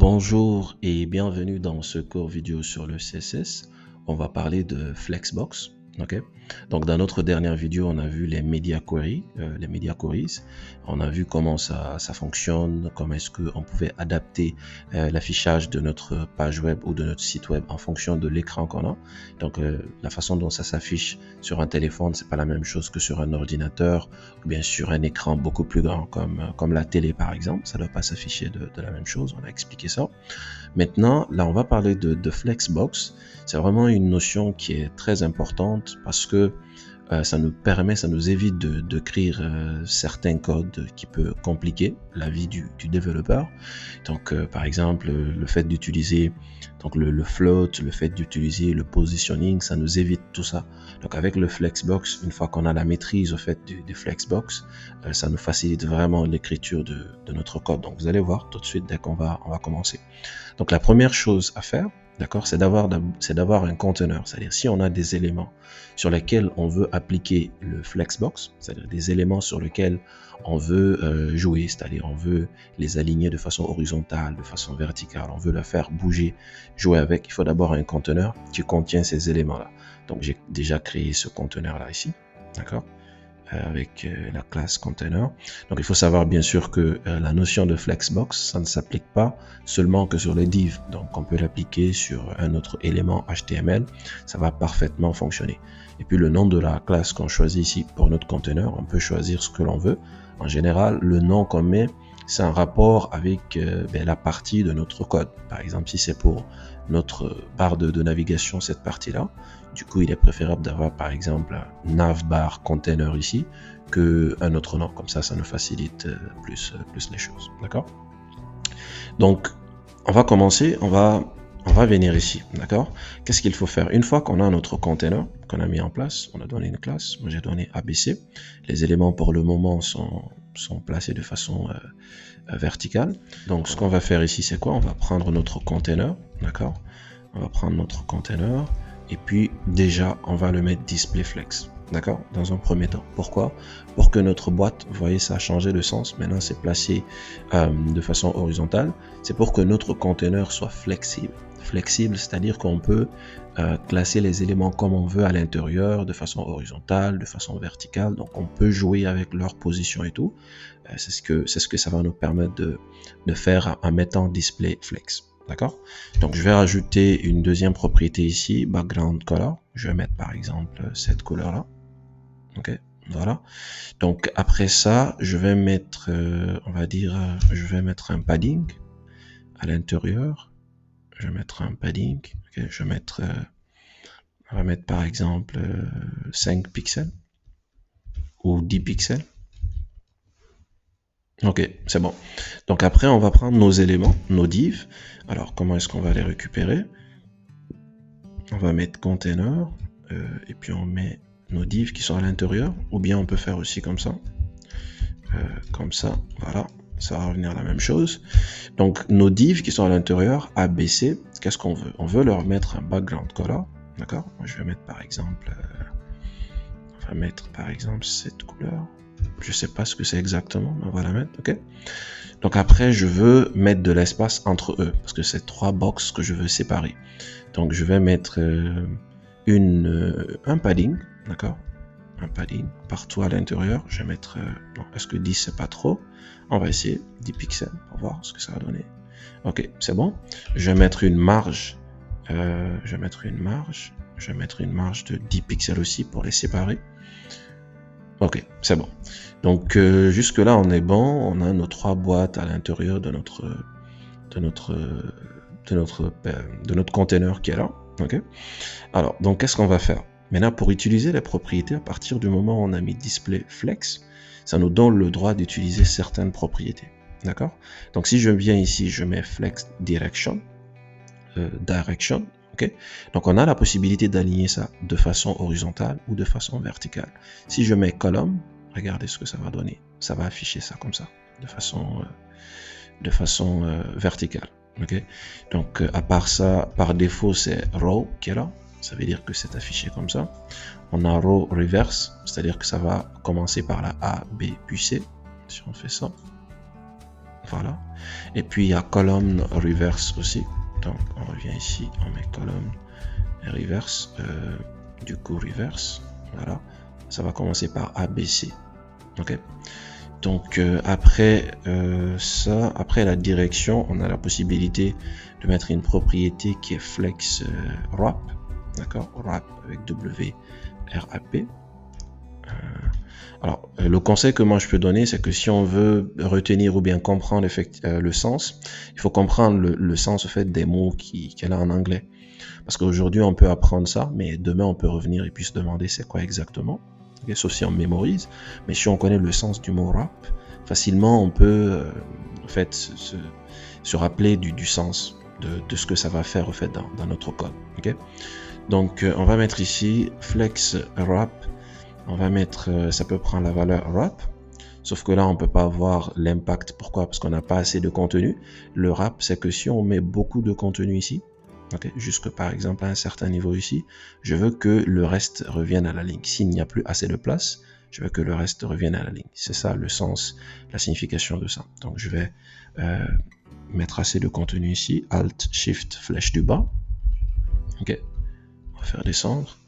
Bonjour et bienvenue dans ce cours vidéo sur le CSS. On va parler de Flexbox. Okay. Donc dans notre dernière vidéo, on a vu les media queries, On a vu comment ça fonctionne, comment est-ce qu'on pouvait adapter l'affichage de notre page web ou de notre site web en fonction de l'écran qu'on a. Donc la façon dont ça s'affiche sur un téléphone, c'est pas la même chose que sur un ordinateur ou bien sur un écran beaucoup plus grand comme la télé par exemple. Ça ne doit pas s'afficher de la même chose. On a expliqué ça. Maintenant, là, on va parler de Flexbox. C'est vraiment une notion qui est très importante parce que ça nous évite d'écrire certains codes qui peuvent compliquer la vie du développeur. Donc, par exemple, le fait d'utiliser donc le float, le fait d'utiliser le positioning, ça nous évite tout ça. Donc, avec le Flexbox, une fois qu'on a la maîtrise au fait du Flexbox, ça nous facilite vraiment l'écriture de notre code. Donc, vous allez voir tout de suite dès qu'on va commencer. Donc, la première chose à faire, d'accord, c'est d'avoir un conteneur. C'est-à-dire, si on a des éléments sur lesquels on veut appliquer le Flexbox, c'est-à-dire des éléments sur lesquels on veut jouer, c'est-à-dire on veut les aligner de façon horizontale, de façon verticale, on veut la faire bouger, jouer avec, il faut d'abord un conteneur qui contient ces éléments-là. Donc, j'ai déjà créé ce conteneur-là ici, d'accord, avec la classe container. Donc, il faut savoir bien sûr que la notion de Flexbox, ça ne s'applique pas seulement que sur les divs. Donc, on peut l'appliquer sur un autre élément HTML. Ça va parfaitement fonctionner. Et puis, le nom de la classe qu'on choisit ici pour notre conteneur, on peut choisir ce que l'on veut. En général, le nom qu'on met, c'est un rapport avec la partie de notre code. Par exemple, si c'est pour notre barre de navigation, cette partie-là, du coup, il est préférable d'avoir par exemple navbar container ici qu'un autre nom. Comme ça nous facilite plus les choses. D'accord? Donc, on va commencer, on va venir ici. D'accord? Qu'est-ce qu'il faut faire? Une fois qu'on a notre container, qu'on a mis en place, on a donné une classe, moi j'ai donné ABC. Les éléments pour le moment sont placés de façon verticale. Donc, ce qu'on va faire ici, c'est quoi? On va prendre notre container. D'accord? On va prendre notre container. Et puis, déjà, on va le mettre display flex. D'accord? Dans un premier temps. Pourquoi? Pour que notre boîte, vous voyez, ça a changé de sens. Maintenant, c'est placé de façon horizontale. C'est pour que notre conteneur soit flexible. Flexible, c'est-à-dire qu'on peut classer les éléments comme on veut à l'intérieur, de façon horizontale, de façon verticale. Donc, on peut jouer avec leur position et tout. C'est ce que ça va nous permettre de faire en mettant display flex. D'accord? Donc, je vais rajouter une deuxième propriété ici, background color. Je vais mettre par exemple cette couleur-là. Ok, voilà. Donc, après ça, je vais mettre, je vais mettre un padding à l'intérieur. Je vais mettre un padding. Okay, on va mettre par exemple 5 pixels ou 10 pixels. Ok, c'est bon. Donc après, on va prendre nos éléments, nos divs. Alors, comment est-ce qu'on va les récupérer? On va mettre container et puis on met nos divs qui sont à l'intérieur. Ou bien on peut faire aussi comme ça. Voilà. Ça va revenir à la même chose. Donc, nos divs qui sont à l'intérieur, ABC, qu'est-ce qu'on veut? On veut leur mettre un background color. D'accord? Moi, je vais mettre par exemple... cette couleur. Je sais pas ce que c'est exactement, mais on va la mettre, ok? Donc après, je veux mettre de l'espace entre eux, parce que c'est 3 boxes que je veux séparer. Donc je vais mettre un padding, d'accord? Un padding partout à l'intérieur. Je vais mettre, non, est-ce que 10 c'est pas trop? On va essayer 10 pixels pour voir ce que ça va donner. Ok, c'est bon. Je vais mettre une marge, je vais mettre une marge de 10 pixels aussi pour les séparer. Ok, c'est bon. Donc jusque là on est bon, on a nos 3 boîtes à l'intérieur de notre container qui est là. Ok. Alors donc qu'est-ce qu'on va faire? Maintenant pour utiliser les propriétés, à partir du moment où on a mis display flex, ça nous donne le droit d'utiliser certaines propriétés. D'accord? Donc si je viens ici, je mets flex direction. Okay. Donc on a la possibilité d'aligner ça de façon horizontale ou de façon verticale. Si je mets column, regardez ce que ça va donner. Ça va afficher ça comme ça, de façon verticale. Okay. Donc à part ça, par défaut c'est row qui est là. Ça veut dire que c'est affiché comme ça. On a row reverse, c'est-à-dire que ça va commencer par la A, B, puis C. Si on fait ça, voilà. Et puis il y a column reverse aussi. Donc on revient ici, on met column reverse, du coup reverse, voilà. Ça va commencer par ABC. Ok. Donc après ça, après la direction, on a la possibilité de mettre une propriété qui est flex wrap, d'accord, wrap avec WRAP. Alors, le conseil que moi je peux donner, c'est que si on veut retenir ou bien comprendre le sens, il faut comprendre le sens au fait des mots qu'elle a en anglais. Parce qu'aujourd'hui, on peut apprendre ça, mais demain, on peut revenir et puis se demander c'est quoi exactement. Okay, sauf si on mémorise. Mais si on connaît le sens du mot rap, facilement, on peut en fait se rappeler du sens de ce que ça va faire au fait dans notre code. Okay. Donc, on va mettre ici flex wrap. On va mettre, ça peut prendre la valeur wrap, sauf que là, on peut pas avoir l'impact. Pourquoi? Parce qu'on n'a pas assez de contenu. Le wrap, c'est que si on met beaucoup de contenu ici, okay, jusque par exemple à un certain niveau ici, je veux que le reste revienne à la ligne. S'il n'y a plus assez de place, je veux que le reste revienne à la ligne. C'est ça le sens, la signification de ça. Donc, je vais mettre assez de contenu ici. Alt, Shift, flèche du bas. Ok, on va faire descendre.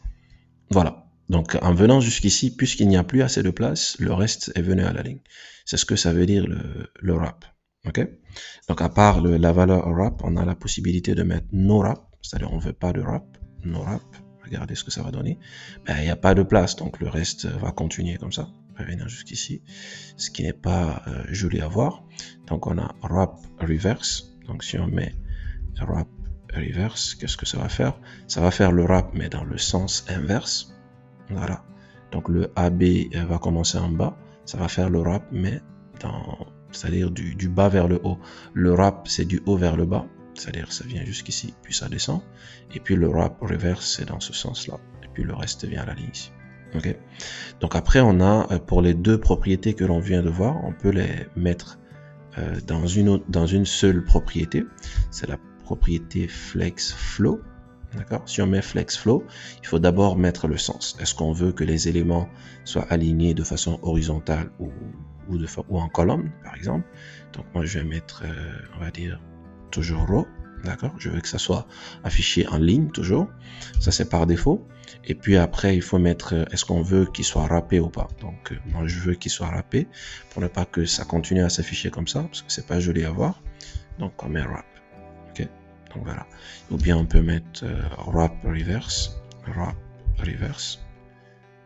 Voilà. Donc, en venant jusqu'ici, puisqu'il n'y a plus assez de place, le reste est venu à la ligne. C'est ce que ça veut dire le wrap. Ok. Donc, à part la valeur wrap, on a la possibilité de mettre no wrap, c'est-à-dire on veut pas de wrap, no wrap. Regardez ce que ça va donner. Ben, il n'y a pas de place, donc le reste va continuer comme ça. On va venir jusqu'ici, ce qui n'est pas joli à voir. Donc, on a wrap reverse. Donc, si on met wrap reverse, qu'est-ce que ça va faire? Ça va faire le wrap, mais dans le sens inverse. Voilà. Donc le AB va commencer en bas. Ça va faire le wrap, mais c'est-à-dire du bas vers le haut. Le wrap, c'est du haut vers le bas. C'est-à-dire ça vient jusqu'ici, puis ça descend. Et puis le wrap reverse, c'est dans ce sens-là. Et puis le reste vient à la ligne ici. Ok. Donc après, on a, pour les deux propriétés que l'on vient de voir, on peut les mettre dans une seule propriété. C'est la propriété flex flow. D'accord. Si on met flex flow, il faut d'abord mettre le sens. Est-ce qu'on veut que les éléments soient alignés de façon horizontale ou en colonne, par exemple? Donc moi, je vais mettre, on va dire, toujours row. D'accord. Je veux que ça soit affiché en ligne, toujours. Ça, c'est par défaut. Et puis après, il faut mettre, est-ce qu'on veut qu'il soit râpé ou pas? Donc, moi, je veux qu'il soit râpé pour ne pas que ça continue à s'afficher comme ça, parce que c'est pas joli à voir. Donc, on met wrap. OK. Donc voilà. Ou bien on peut mettre wrap reverse.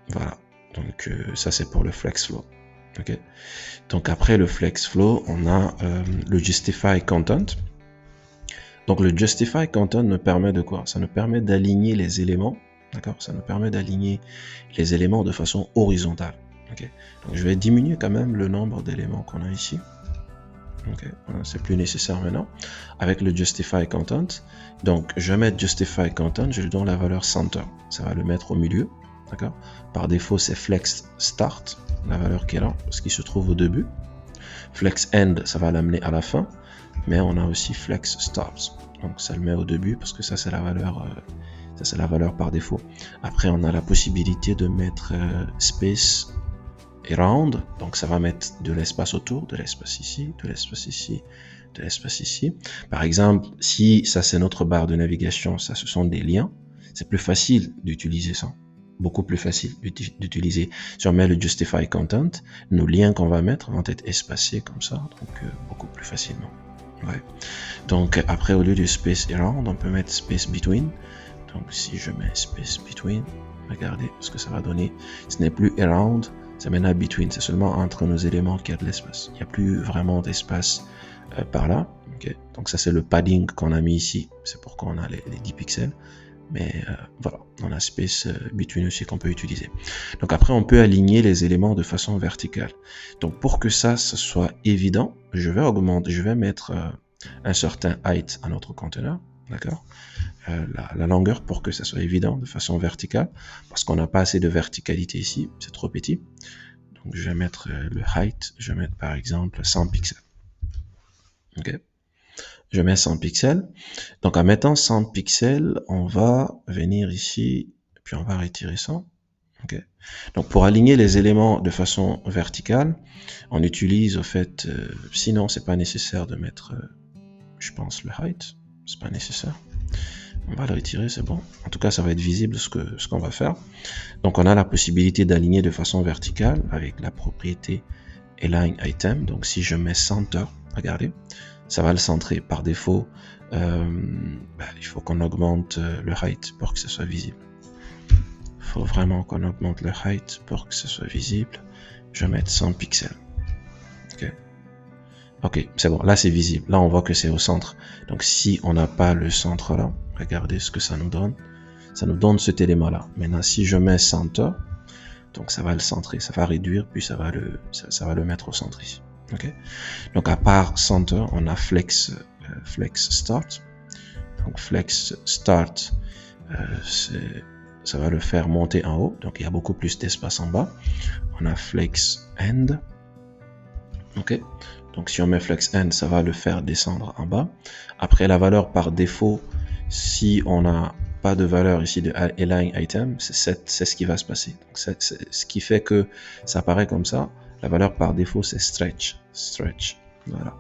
Voilà. Donc ça c'est pour le flex flow. Ok. Donc après le flex flow, on a le justify content. Donc le justify content nous permet de quoi? Ça nous permet d'aligner les éléments. D'accord. Ça nous permet d'aligner les éléments de façon horizontale. Ok. Donc je vais diminuer quand même le nombre d'éléments qu'on a ici. Ok, c'est plus nécessaire maintenant. Avec le justify content, donc je vais mettre justify content, je lui donne la valeur center, ça va le mettre au milieu, d'accord. Par défaut, c'est flex start, la valeur qui est là, parce qu'il se trouve au début. Flex end, ça va l'amener à la fin, mais on a aussi flex start, donc ça le met au début parce que ça c'est la valeur par défaut. Après, on a la possibilité de mettre space around, donc ça va mettre de l'espace autour, de l'espace ici, de l'espace ici, de l'espace ici. Par exemple, si ça c'est notre barre de navigation, ça ce sont des liens, c'est plus facile d'utiliser ça, beaucoup plus facile d'utiliser. Si on met le justify content, nos liens qu'on va mettre vont être espacés comme ça, donc beaucoup plus facilement. Ouais. Donc après, au lieu de space around, on peut mettre space between. Donc si je mets space between, regardez ce que ça va donner. Ce n'est plus around, c'est maintenant between, c'est seulement entre nos éléments qu'il y a de l'espace. Il n'y a plus vraiment d'espace par là. Okay. Donc ça c'est le padding qu'on a mis ici. C'est pourquoi on a les 10 pixels. Mais voilà, on a space between aussi qu'on peut utiliser. Donc après on peut aligner les éléments de façon verticale. Donc pour que ça soit évident, je vais mettre un certain height à notre conteneur. D'accord. La longueur pour que ça soit évident de façon verticale, parce qu'on n'a pas assez de verticalité ici, c'est trop petit. Donc je vais mettre le height, je vais mettre par exemple 100 pixels. Ok. Je mets 100 pixels. Donc en mettant 100 pixels, on va venir ici, puis on va retirer ça. Okay. Donc pour aligner les éléments de façon verticale, on utilise au fait, sinon c'est pas nécessaire de mettre, je pense, le height, c'est pas nécessaire. On va le retirer, c'est bon. En tout cas, ça va être visible ce qu'on va faire. Donc on a la possibilité d'aligner de façon verticale avec la propriété Align Item. Donc si je mets Center, regardez, ça va le centrer. Par défaut, il faut qu'on augmente le height pour que ce soit visible. Il faut vraiment qu'on augmente le height pour que ce soit visible. Je vais mettre 100 pixels. Ok, c'est bon, là c'est visible. Là on voit que c'est au centre. Donc si on n'a pas le centre là, regardez ce que ça nous donne. Ça nous donne cet élément là. Maintenant si je mets Center, donc ça va le centrer, ça va réduire, puis ça va le mettre au centre ici. Ok. Donc à part Center, on a Flex Start. Donc Flex Start, ça va le faire monter en haut. Donc il y a beaucoup plus d'espace en bas. On a Flex End. Ok. Donc si on met Flex End, ça va le faire descendre en bas. Après la valeur par défaut, si on n'a pas de valeur ici de Align Item, c'est ce qui va se passer. Donc c'est ce qui fait que ça apparaît comme ça. La valeur par défaut, c'est Stretch. Voilà.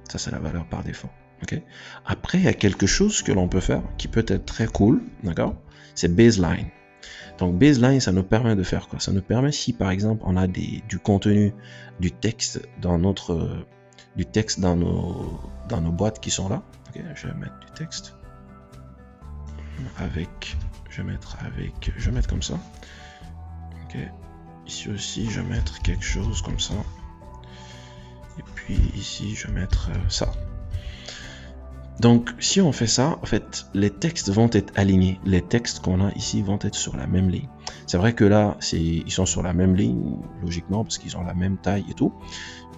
Ça, c'est la valeur par défaut. Okay. Après, il y a quelque chose que l'on peut faire qui peut être très cool. D'accord. C'est Baseline. Donc Baseline, ça nous permet de faire quoi? Ça nous permet, si par exemple on a du contenu, du texte dans nos boîtes qui sont là. Okay, je vais mettre du texte je vais mettre comme ça. Ok. Ici aussi, je vais mettre quelque chose comme ça. Et puis ici, je vais mettre ça. Donc, si on fait ça, en fait, les textes vont être alignés. Les textes qu'on a ici vont être sur la même ligne. C'est vrai que là, ils sont sur la même ligne, logiquement, parce qu'ils ont la même taille et tout.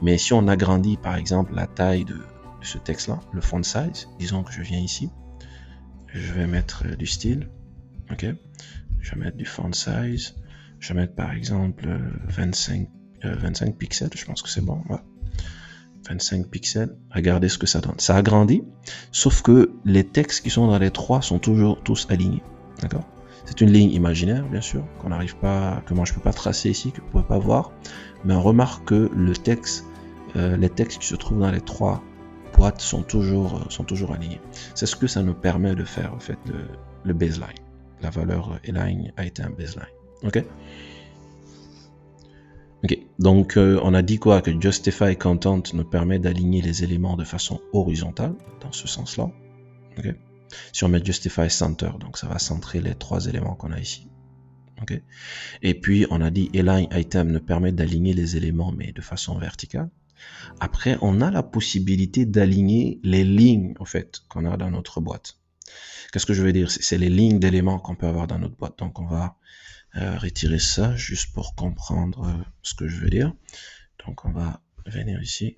Mais si on agrandit, par exemple, la taille de ce texte-là, le font size, disons que je viens ici, je vais mettre du style, ok. Je vais mettre du font size, je vais mettre par exemple 25 pixels, je pense que c'est bon, ouais. 25 pixels, regardez ce que ça donne. Ça agrandit, sauf que les textes qui sont dans les trois sont toujours tous alignés, d'accord. C'est une ligne imaginaire, bien sûr, qu'on n'arrive pas, que moi je peux pas tracer ici, que vous pouvez pas voir, mais on remarque que les textes qui se trouvent dans les trois boîtes sont toujours alignés. C'est ce que ça nous permet de faire, en fait, le baseline, la valeur Align Item Baseline, ok. Ok, donc on a dit quoi? Que Justify Content nous permet d'aligner les éléments de façon horizontale, dans ce sens-là. Okay. Si on met Justify Center, donc ça va centrer les trois éléments qu'on a ici. Okay. Et puis on a dit Align Item nous permet d'aligner les éléments, mais de façon verticale. Après, on a la possibilité d'aligner les lignes, en fait, qu'on a dans notre boîte. Qu'est-ce que je veux dire? C'est les lignes d'éléments qu'on peut avoir dans notre boîte. Donc on va retirer ça juste pour comprendre ce que je veux dire. Donc on va venir ici,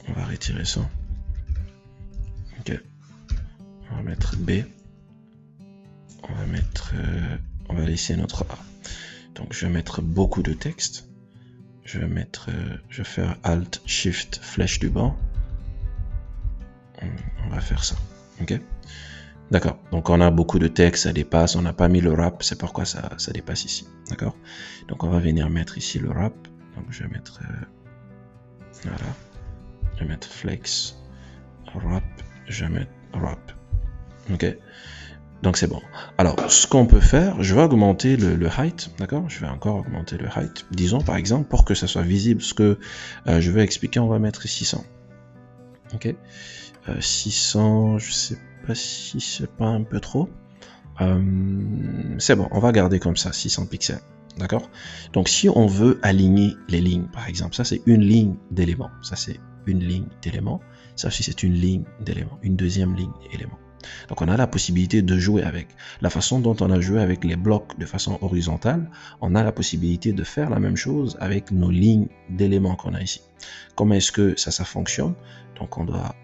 on va retirer ça. Ok, on va mettre B, on va laisser notre A. Donc je vais mettre beaucoup de texte. Je vais faire Alt Shift flèche du bas. On va faire ça. Ok. D'accord, donc on a beaucoup de texte, ça dépasse, on n'a pas mis le wrap, c'est pourquoi ça dépasse ici, d'accord. Donc on va venir mettre ici le wrap, donc je vais mettre, voilà, je vais mettre flex, wrap, je vais mettre wrap, ok. Donc c'est bon. Alors ce qu'on peut faire, je vais augmenter le height, d'accord, je vais encore augmenter le height, disons par exemple, pour que ça soit visible, ce que je vais expliquer, on va mettre 600, ok, 600, je sais pas si c'est pas un peu trop. C'est bon, on va garder comme ça, 600 pixels. D'accord. Donc si on veut aligner les lignes, par exemple, ça c'est une ligne d'éléments. Ça c'est une ligne d'éléments. Ça aussi c'est une ligne d'éléments. Une deuxième ligne d'éléments. Donc on a la possibilité de jouer avec. La façon dont on a joué avec les blocs de façon horizontale, on a la possibilité de faire la même chose avec nos lignes d'éléments qu'on a ici. Comment est-ce que ça fonctionne? Donc on doit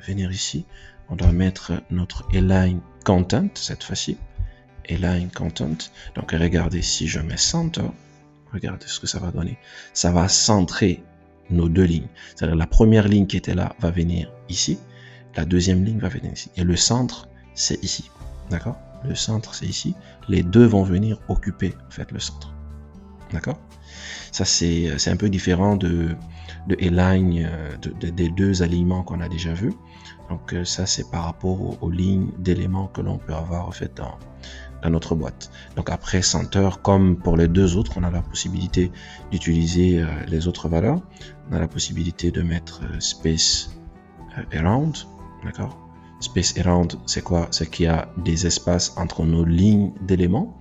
venir ici. On doit mettre notre Align Content, cette fois-ci. Align Content. Donc, regardez, si je mets Center, regardez ce que ça va donner. Ça va centrer nos deux lignes. C'est-à-dire, la première ligne qui était là va venir ici. La deuxième ligne va venir ici. Et le centre, c'est ici. D'accord? le centre c'est ici, les deux vont venir occuper en fait le centre. D'accord? Ça c'est un peu différent de align, des deux alignements qu'on a déjà vus. Donc ça c'est par rapport aux lignes d'éléments que l'on peut avoir en fait dans notre boîte. Donc après center, comme pour les deux autres, on a la possibilité d'utiliser les autres valeurs. On a la possibilité de mettre space around, d'accord? Space around, c'est quoi? C'est qu'il y a des espaces entre nos lignes d'éléments.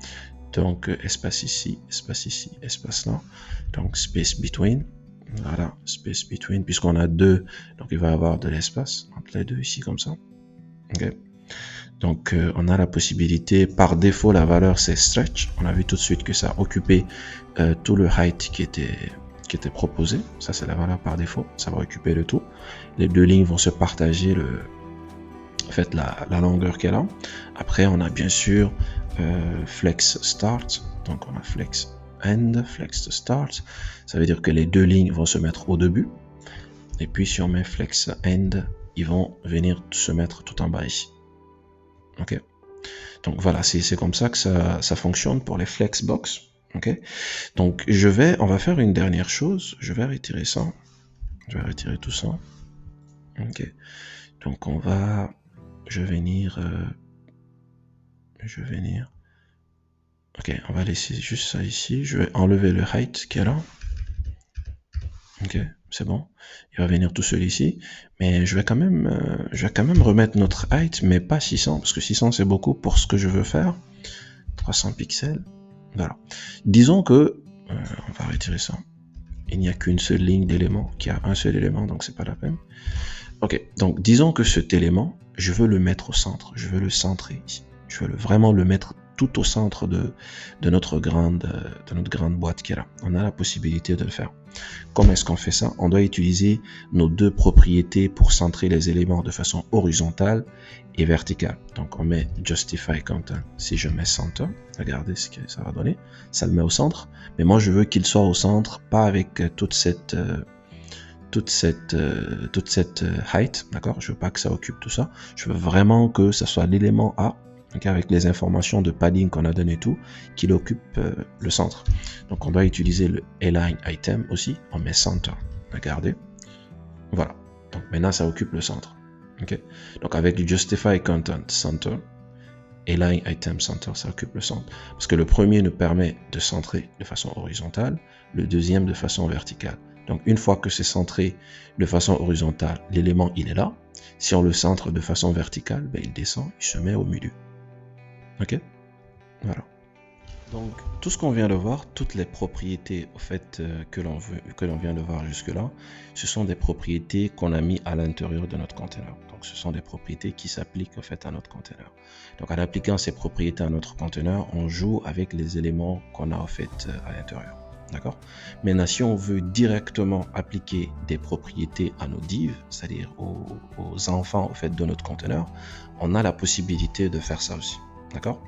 Donc espace ici, espace là. Donc space between. Voilà, space between, puisqu'on a deux, donc il va y avoir de l'espace entre les deux ici comme ça. Ok. Donc on a la possibilité, par défaut la valeur c'est stretch. On a vu tout de suite que ça occupait tout le height qui était proposé. Ça c'est la valeur par défaut, ça va occuper le tout. Les deux lignes vont se partager la longueur qu'elle a. Après on a bien sûr flex start, donc on a flex end, flex start, ça veut dire que les deux lignes vont se mettre au début, et puis si on met flex end, ils vont venir se mettre tout en bas ici. Ok, donc voilà, c'est comme ça que ça fonctionne pour les flexbox. Ok, donc on va faire une dernière chose, je vais retirer ça, je vais retirer tout ça. Ok, donc je vais venir, ok, on va laisser juste ça ici. Je vais enlever le height qui est là. Ok, c'est bon. Il va venir tout seul ici. Mais je vais quand même remettre notre height, mais pas 600, parce que 600 c'est beaucoup pour ce que je veux faire. 300 pixels. Voilà. Disons que, on va retirer ça. Il n'y a qu'une seule ligne d'éléments, qui a un seul élément, donc c'est pas la peine. Ok, donc disons que cet élément, je veux le mettre au centre. Je veux le centrer ici. Je veux vraiment le mettre tout au centre de notre grande boîte qui est là. On a la possibilité de le faire. Comment est-ce qu'on fait ça? On doit utiliser nos deux propriétés pour centrer les éléments de façon horizontale et verticale. Donc on met justify content. Si je mets center, regardez ce que ça va donner. Ça le met au centre. Mais moi je veux qu'il soit au centre, pas avec toute cette height, d'accord? Je veux pas que ça occupe tout ça. Je veux vraiment que ça soit l'élément A, okay, avec les informations de padding qu'on a donné tout, qu'il occupe le centre. Donc on doit utiliser le align item aussi. On met center. Regardez. Voilà. Donc maintenant ça occupe le centre. Okay? Donc avec du justify content center, align item center, ça occupe le centre. Parce que le premier nous permet de centrer de façon horizontale, le deuxième de façon verticale. Donc une fois que c'est centré de façon horizontale, l'élément il est là. Si on le centre de façon verticale, ben, il descend, il se met au milieu. Ok, voilà. Donc tout ce qu'on vient de voir, toutes les propriétés au fait que l'on vient de voir jusque là, ce sont des propriétés qu'on a mis à l'intérieur de notre conteneur. Donc ce sont des propriétés qui s'appliquent au fait à notre conteneur. Donc en appliquant ces propriétés à notre conteneur, on joue avec les éléments qu'on a au fait à l'intérieur. D'accord? Maintenant, si on veut directement appliquer des propriétés à nos divs, c'est-à-dire aux enfants au fait de notre conteneur, on a la possibilité de faire ça aussi. D'accord?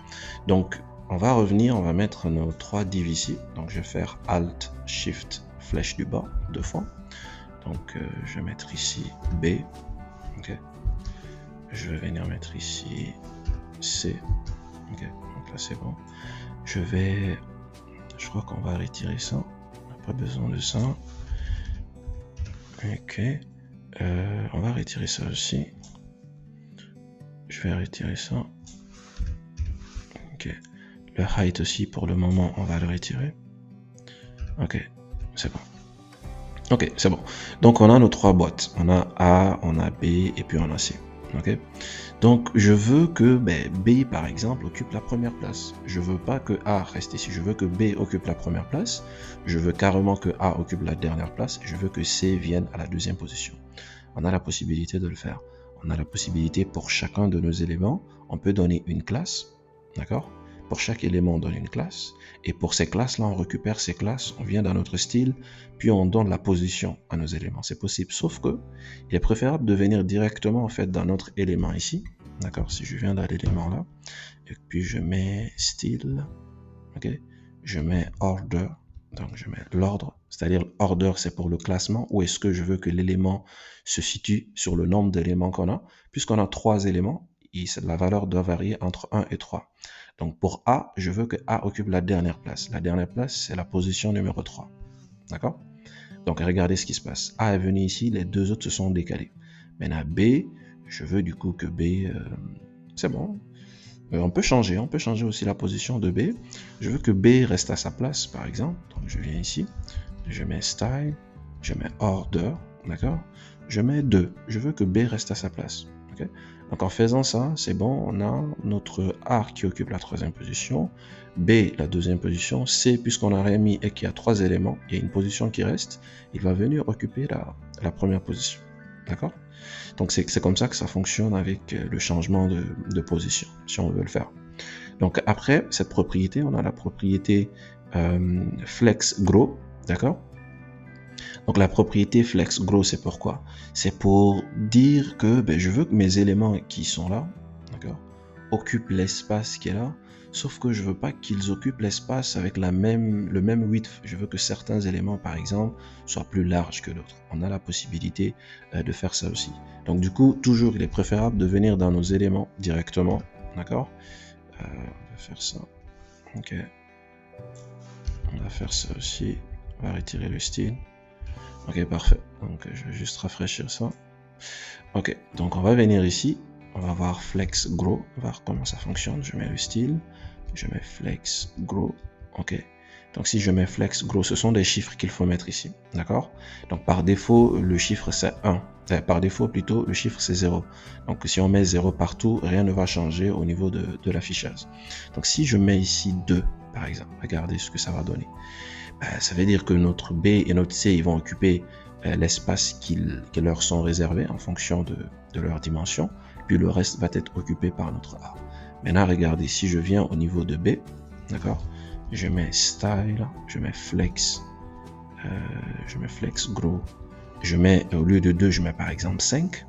Donc, on va revenir, on va mettre nos trois divs ici. Donc, je vais faire Alt, Shift, flèche du bas, 2 fois. Donc, je vais mettre ici B. Ok. Je vais venir mettre ici C. Ok. Donc là, c'est bon. Je crois qu'on va retirer ça. On n'a pas besoin de ça. Ok. On va retirer ça aussi. Je vais retirer ça. Ok. Le height aussi, pour le moment, on va le retirer. Ok. C'est bon. Ok, c'est bon. Donc, on a nos trois boîtes. On a A, on a B et puis on a C. Ok. Donc, je veux que B, par exemple, occupe la première place. Je veux pas que A reste ici. Je veux que B occupe la première place. Je veux carrément que A occupe la dernière place. Et je veux que C vienne à la deuxième position. On a la possibilité de le faire. On a la possibilité pour chacun de nos éléments. On peut donner une classe. D'accord? Pour chaque élément, on donne une classe. Et pour ces classes-là, on récupère ces classes. On vient dans notre style. Puis on donne la position à nos éléments. C'est possible. Sauf que il est préférable de venir directement en fait dans notre élément ici. D'accord, si je viens dans l'élément là, et puis je mets style, ok, je mets order, donc je mets l'ordre, c'est-à-dire order c'est pour le classement, où est-ce que je veux que l'élément se situe sur le nombre d'éléments qu'on a, puisqu'on a 3 éléments, la valeur doit varier entre 1 et 3. Donc pour A, je veux que A occupe la dernière place. La dernière place, c'est la position numéro 3. D'accord? Donc regardez ce qui se passe. A est venu ici, les deux autres se sont décalés. Maintenant B, je veux du coup que B, c'est bon. On peut changer aussi la position de B. Je veux que B reste à sa place, par exemple. Donc je viens ici, je mets Style, je mets Order, d'accord? Je mets 2. Je veux que B reste à sa place. Okay? Donc en faisant ça, c'est bon, on a notre A qui occupe la troisième position, B la deuxième position, C, puisqu'on a remis et qu'il y a 3 éléments, il y a une position qui reste, il va venir occuper la première position. D'accord? Donc c'est comme ça que ça fonctionne avec le changement de position, si on veut le faire. Donc après cette propriété, on a la propriété flex grow, d'accord? Donc la propriété flex grow, c'est pourquoi? C'est pour dire que je veux que mes éléments qui sont là, d'accord, occupent l'espace qui est là, sauf que je veux pas qu'ils occupent l'espace avec le même width. Je veux que certains éléments, par exemple, soient plus larges que d'autres. On a la possibilité de faire ça aussi. Donc du coup, toujours, il est préférable de venir dans nos éléments directement, d'accord? On va faire ça. Ok. On va faire ça aussi. On va retirer le style. Ok, parfait. Donc, je vais juste rafraîchir ça. Ok, donc on va venir ici. On va voir Flex Grow. On va voir comment ça fonctionne. Je mets le style. Je mets Flex Grow. Ok. Donc, si je mets Flex Grow, ce sont des chiffres qu'il faut mettre ici. D'accord? Donc, par défaut, le chiffre c'est 1. Par défaut, plutôt, le chiffre c'est 0. Donc, si on met 0 partout, rien ne va changer au niveau de l'affichage. Donc, si je mets ici 2, par exemple, regardez ce que ça va donner. Ça veut dire que notre B et notre C, ils vont occuper l'espace qui leur sont réservés en fonction de leur dimension, puis le reste va être occupé par notre A. Maintenant, regardez, si je viens au niveau de B, d'accord, je mets Style, je mets Flex Grow, je mets, au lieu de 2, je mets par exemple 5.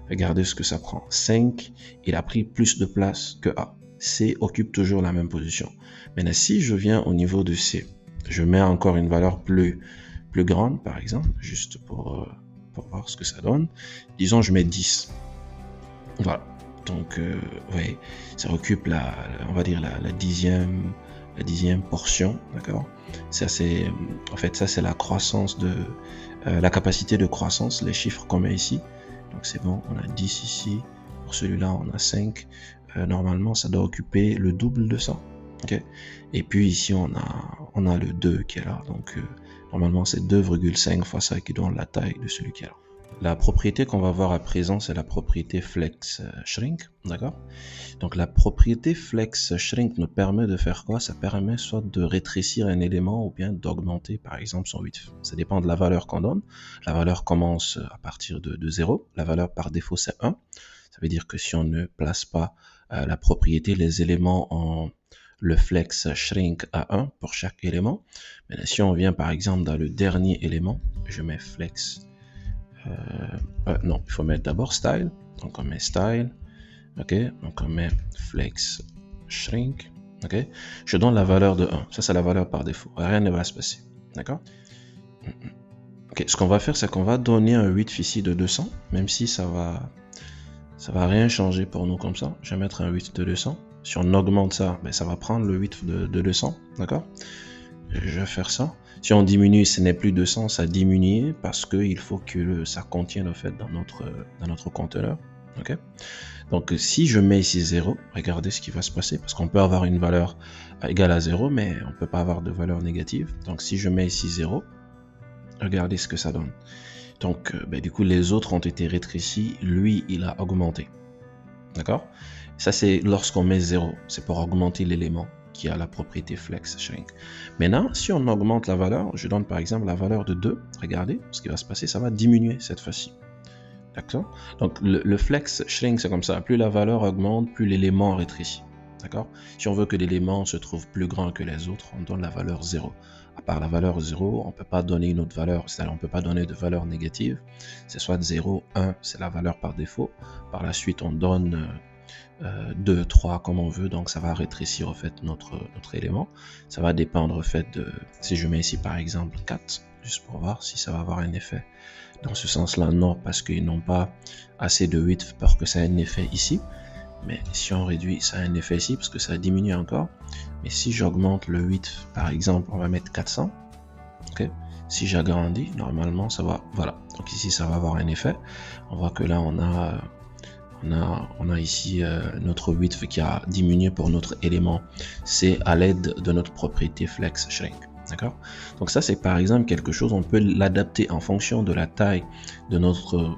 Regardez ce que ça prend. 5, il a pris plus de place que A. C occupe toujours la même position. Maintenant, si je viens au niveau de C, je mets encore une valeur plus grande, par exemple, juste pour voir ce que ça donne. Disons, je mets 10. Voilà. Donc, ouais, ça occupe on va dire la dixième portion, d'accord? Ça, c'est, en fait, ça, c'est la croissance la capacité de croissance, les chiffres qu'on met ici. Donc, c'est bon, on a 10 ici. Pour celui-là, on a 5. Normalement, ça doit occuper le double de ça. Okay. Et puis ici on a le 2 qui est là, donc normalement c'est 2,5 fois ça qui donne la taille de celui qui est là. La propriété qu'on va voir à présent, c'est la propriété flex shrink, d'accord? Donc la propriété flex shrink nous permet de faire quoi? Ça permet soit de rétrécir un élément ou bien d'augmenter par exemple son width. Ça dépend de la valeur qu'on donne. La valeur commence à partir de 0, la valeur par défaut c'est 1. Ça veut dire que si on ne place pas la propriété, les éléments ont le flex shrink à 1 pour chaque élément. Mais si on vient par exemple dans le dernier élément, je mets flex. Non, il faut mettre d'abord style. Donc on met style. Ok, donc on met flex shrink. Ok, je donne la valeur de 1. Ça, c'est la valeur par défaut. Rien ne va se passer. D'accord? Ok, ce qu'on va faire, c'est qu'on va donner un width ici de 200, même si ça va rien changer pour nous comme ça. Je vais mettre un width de 200. Si on augmente ça, ça va prendre le width de 200, d'accord? Je vais faire ça. Si on diminue, ce n'est plus 200, ça diminue parce qu'il faut que ça contienne en fait dans notre conteneur, ok? Donc si je mets ici 0, regardez ce qui va se passer, parce qu'on peut avoir une valeur égale à 0, mais on ne peut pas avoir de valeur négative. Donc si je mets ici 0, regardez ce que ça donne. Donc du coup les autres ont été rétrécis, lui il a augmenté, d'accord? Ça, c'est lorsqu'on met 0. C'est pour augmenter l'élément qui a la propriété flex shrink. Maintenant, si on augmente la valeur, je donne par exemple la valeur de 2. Regardez, ce qui va se passer, ça va diminuer cette fois-ci. D'accord? Donc, le flex shrink, c'est comme ça. Plus la valeur augmente, plus l'élément rétrécit. D'accord? Si on veut que l'élément se trouve plus grand que les autres, on donne la valeur 0. À part la valeur 0, on ne peut pas donner une autre valeur, c'est-à-dire on ne peut pas donner de valeur négative. C'est soit 0, 1, c'est la valeur par défaut. Par la suite, on donne 2, 3 comme on veut, donc ça va rétrécir en fait notre élément. Ça va dépendre en fait de, si je mets ici par exemple 4, juste pour voir si ça va avoir un effet dans ce sens là. Non, parce qu'ils n'ont pas assez de width pour que ça ait un effet ici. mais si on réduit, ça a un effet ici parce que ça diminue encore. Mais si j'augmente le width, par exemple, on va mettre 400. Ok. Si j'agrandis, normalement, ça va, voilà. Donc ici, ça va avoir un effet. On voit que là, on a ici notre width qui a diminué pour notre élément. C'est à l'aide de notre propriété flex shrink. D'accord? Donc ça, c'est par exemple quelque chose, on peut l'adapter en fonction de la taille de notre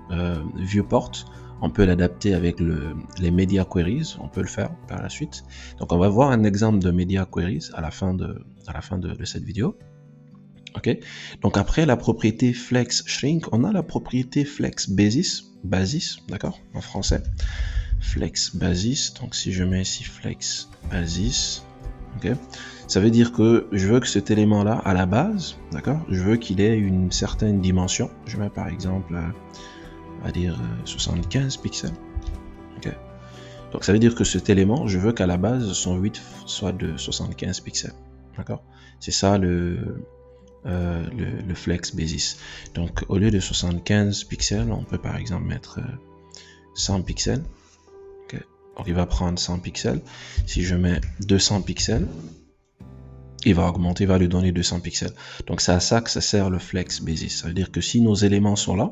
viewport. On peut l'adapter avec les media queries, on peut le faire par la suite. Donc on va voir un exemple de media queries à la fin de cette vidéo. Ok, donc après la propriété flex shrink, on a la propriété flex basis, d'accord, en français, flex basis. Donc si je mets ici flex basis, ok, ça veut dire que je veux que cet élément là à la base, d'accord, je veux qu'il ait une certaine dimension. Je mets par exemple, on va dire 75 pixels, ok. Donc ça veut dire que cet élément, je veux qu'à la base son width soit de 75 pixels, d'accord. C'est ça le flex basis. Donc au lieu de 75 pixels, on peut par exemple mettre 100 pixels. Okay. Donc il va prendre 100 pixels. Si je mets 200 pixels, il va augmenter, il va lui donner 200 pixels. Donc c'est à ça que ça sert le flex basis. Ça veut dire que si nos éléments sont là,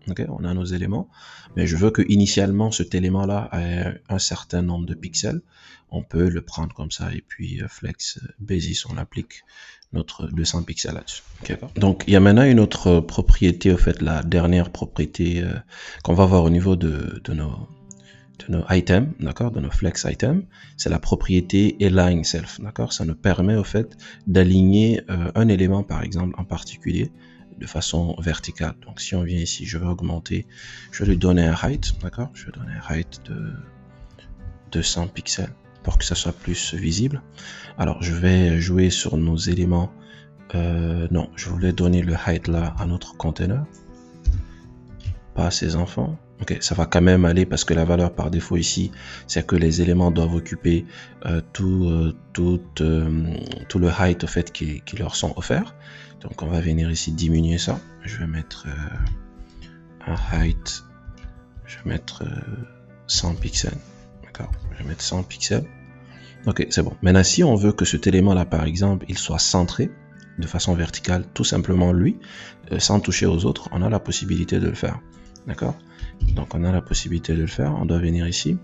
okay, on a nos éléments, mais je veux que initialement cet élément là ait un certain nombre de pixels, on peut le prendre comme ça et puis flex basis, on applique notre 200 pixels là-dessus. Okay. Donc il y a maintenant une autre propriété, au fait la dernière propriété qu'on va voir au niveau de nos items, d'accord, de nos flex items, c'est la propriété align self, d'accord. Ça nous permet au fait d'aligner un élément par exemple en particulier de façon verticale. Donc si on vient ici, je vais augmenter, je vais lui donner un height, d'accord, je vais donner un height de 200 pixels pour que ça soit plus visible. Alors je vais jouer sur nos éléments, non, je voulais donner le height là à notre container, pas à ses enfants. Ok, ça va quand même aller parce que la valeur par défaut ici, c'est que les éléments doivent occuper tout le height au fait qui leur sont offerts. Donc on va venir ici diminuer ça. Je vais mettre un height, je vais mettre 100 pixels. D'accord, je vais mettre 100 pixels. Ok, c'est bon. Maintenant, si on veut que cet élément-là, par exemple, il soit centré de façon verticale, tout simplement lui, sans toucher aux autres, on a la possibilité de le faire. D'accord? Donc, on a la possibilité de le faire. On doit venir ici.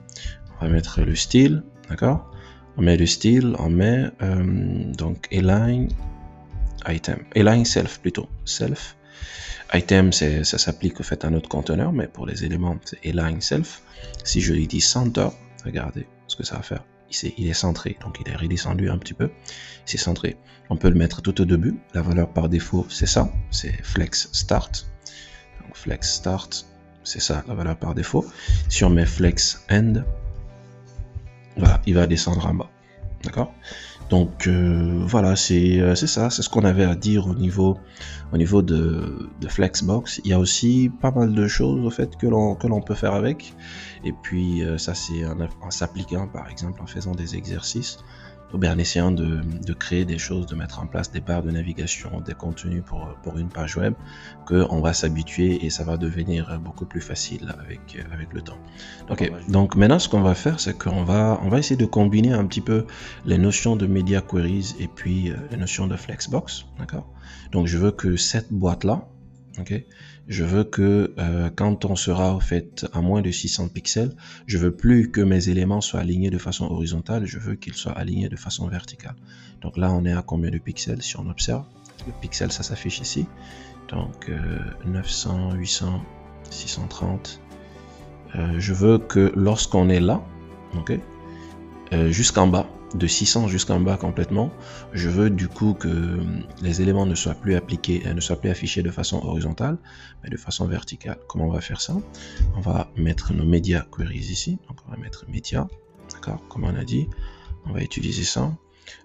On va mettre le style. D'accord? On met le style, on met donc align item. Align self plutôt. Self. Item, ça s'applique au fait à notre conteneur, mais pour les éléments, c'est align self. Si je lui dis center, regardez ce que ça va faire. Il est centré, donc il est redescendu un petit peu, c'est centré. On peut le mettre tout au début, la valeur par défaut c'est ça, c'est flex start. Donc flex start, c'est ça la valeur par défaut. Si on met flex end, voilà, il va descendre en bas, d'accord. Donc voilà, c'est ça, c'est ce qu'on avait à dire au niveau de Flexbox. Il y a aussi pas mal de choses au fait que l'on peut faire avec. Et puis ça c'est en s'appliquant par exemple en faisant des exercices, ou bien en essayant de créer des choses, de mettre en place des barres de navigation, des contenus pour une page web, qu'on va s'habituer et ça va devenir beaucoup plus facile avec le temps. Okay. Donc maintenant ce qu'on va faire, c'est qu'on va essayer de combiner un petit peu les notions de media queries et puis les notions de Flexbox, d'accord. Donc je veux que cette boîte là, ok, je veux que quand on sera au fait à moins de 600 pixels, je veux plus que mes éléments soient alignés de façon horizontale, je veux qu'ils soient alignés de façon verticale. Donc là on est à combien de pixels si on observe? Le pixel ça s'affiche ici, donc 900, 800, 630. Je veux que lorsqu'on est là, ok, jusqu'en bas, de 600 jusqu'en bas complètement, je veux du coup que les éléments ne soient plus appliqués, ne soient plus affichés de façon horizontale, mais de façon verticale. Comment on va faire ça? On va mettre nos media queries ici, donc on va mettre media, d'accord, comme on a dit, on va utiliser ça.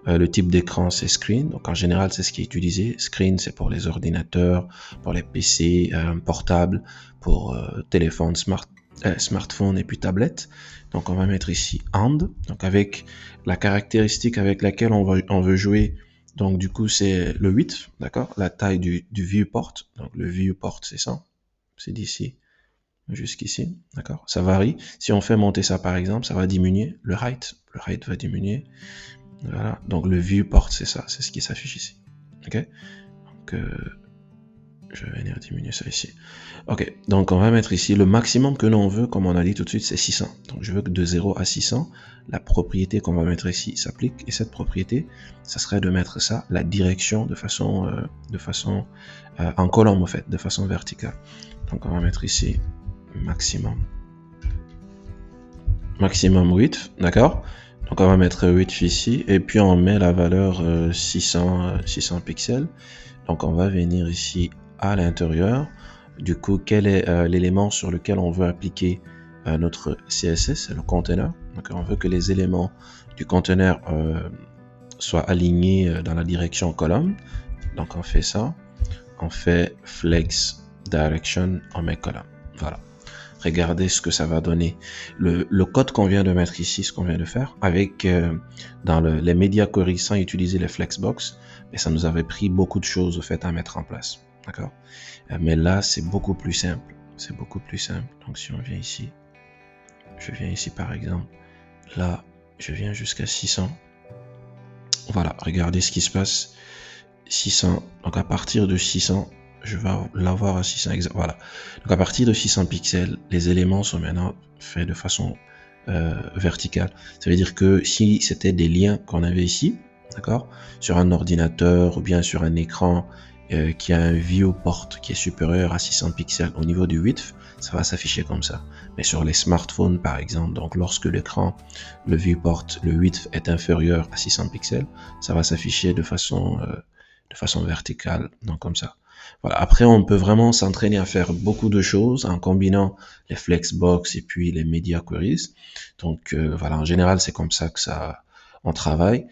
Le type d'écran c'est screen, donc en général c'est ce qui est utilisé. Screen c'est pour les ordinateurs, pour les PC portables, pour téléphone, smartphone et puis tablette. Donc on va mettre ici and, donc avec la caractéristique avec laquelle on veut jouer. Donc du coup c'est le width, d'accord, la taille du viewport. Donc le viewport c'est ça, c'est d'ici jusqu'ici, d'accord? Ça varie. Si on fait monter ça par exemple, ça va diminuer le height. Le height va diminuer. Voilà. Donc le viewport, c'est ça, c'est ce qui s'affiche ici. Ok? Donc je vais venir diminuer ça ici. Ok, donc on va mettre ici le maximum que l'on veut, comme on a dit tout de suite, c'est 600. Donc je veux que de 0 à 600, la propriété qu'on va mettre ici s'applique. Et cette propriété, ça serait de mettre ça, la direction de façon en colonne en fait, de façon verticale. Donc on va mettre ici maximum width, d'accord? Donc on va mettre width ici et puis on met la valeur 600 pixels. Donc on va venir ici à l'intérieur. Du coup, quel est l'élément sur lequel on veut appliquer notre CSS? C'est le container. Donc on veut que les éléments du container soient alignés dans la direction colonne. Donc on fait ça. On fait flex direction, on met colonne. Voilà. Regardez ce que ça va donner. Le code qu'on vient de mettre ici, ce qu'on vient de faire, avec dans les media queries sans utiliser les flexbox, mais ça nous avait pris beaucoup de choses au fait à mettre en place. D'accord? Mais là, c'est beaucoup plus simple. C'est beaucoup plus simple. Donc si on vient ici, je viens ici par exemple, là, je viens jusqu'à 600. Voilà, regardez ce qui se passe. 600, donc à partir de 600, je vais l'avoir à 600 exact. Voilà. Donc à partir de 600 pixels, les éléments sont maintenant faits de façon verticale. Ça veut dire que si c'était des liens qu'on avait ici, d'accord, sur un ordinateur ou bien sur un écran qui a un viewport qui est supérieur à 600 pixels au niveau du width, ça va s'afficher comme ça. Mais sur les smartphones par exemple, donc lorsque l'écran, le viewport, le width est inférieur à 600 pixels, ça va s'afficher de façon verticale, donc comme ça. Voilà. Après, on peut vraiment s'entraîner à faire beaucoup de choses en combinant les flexbox et puis les media queries. Donc voilà, en général, c'est comme ça que on travaille.